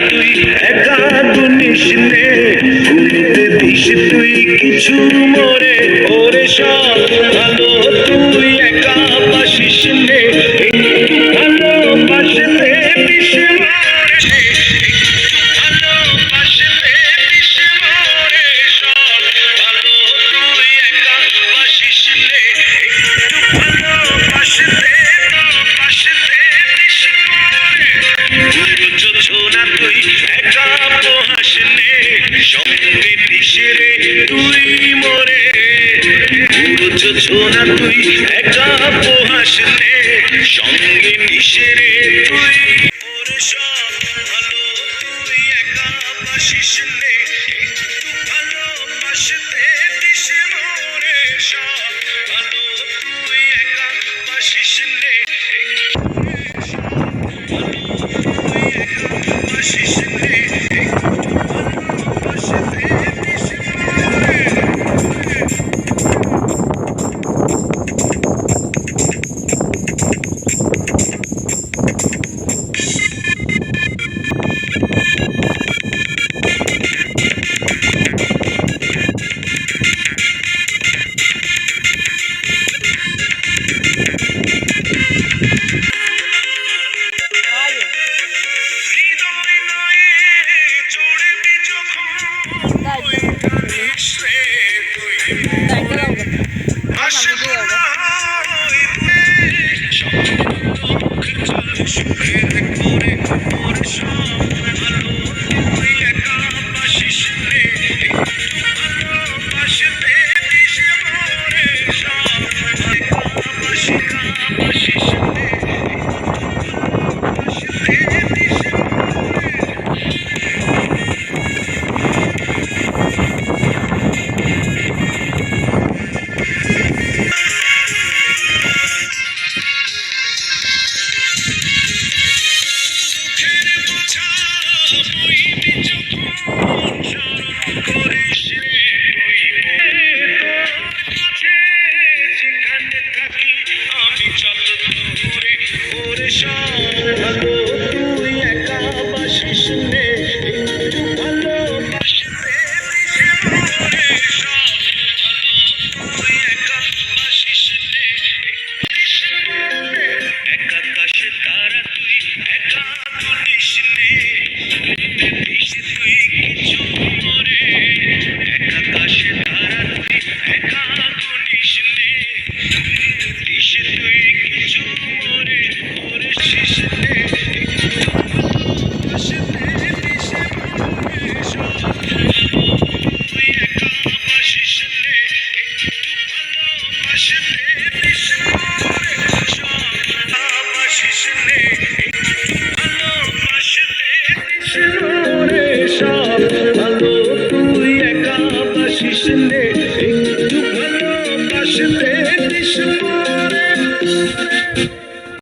তুই একা গুনিস নে, গুনতে দিস তুই কিছু মোরে, ওরে সব ভালো তুই একা বাসিস নে, একটু ভালোবাসতে দিস মোরে, ভালোবাসতে দিস মোরে, সব ভালো তুই একা বাসিস নে, একটু ভালোবাসতে দিস মোরে, বুঝছো না তুই একা পোহাস নে, সঙ্গে দিস রে তুই মোরে, বুঝছো না তুই একা পোহাস নে, সঙ্গে নিস রে তুই, ওরে সব ভালো তুই একা বাসিস নে, একটু ভালোবাসতে দিস মোরে, সব ভালো তুই একা বাসিস নে, বাসিস নে, একটু ভালোবাসতে দিস মোরে। হৃদয় নয়ে চড়বি যখন ওই কাঁদিস রে তুই মোরে, আসবো না হইবে দুঃখ চল সুখের করে, ওরে সব ভালো তুই একা বাসিস নে, একটু ভালোবাসতে দিস মোরে, সব একা বাসিস নে, বাসতে দিস মোরে। দুঃখের বোঝা বইবি যখন স্মরণ করিস রে তুই মোরে, তোর কাছে যেখানে থাকি আমি যত দূরে, ওরে সব ভালো তুই একা বাসিস নে, একটু ভালোবাসতে দিস মোরে, সব ভালো তুই একা বাসিস নে, দিস মোরে, একা আকাশ তারা তুই একা গুনিস নে, গুনতে দিস তুই কিছু মোরে, একা আকাশ তারা তুই একা গুনিস নে, গুনতে দিস তুই কিছু মোরে, ওরে শিস নে, একটু ভালোবাসতে দিস মোরে, সব ভালো তুই একা বাসিস নে, একটু ভালোবাসতে দিস মোরে, সব বাসিস নে।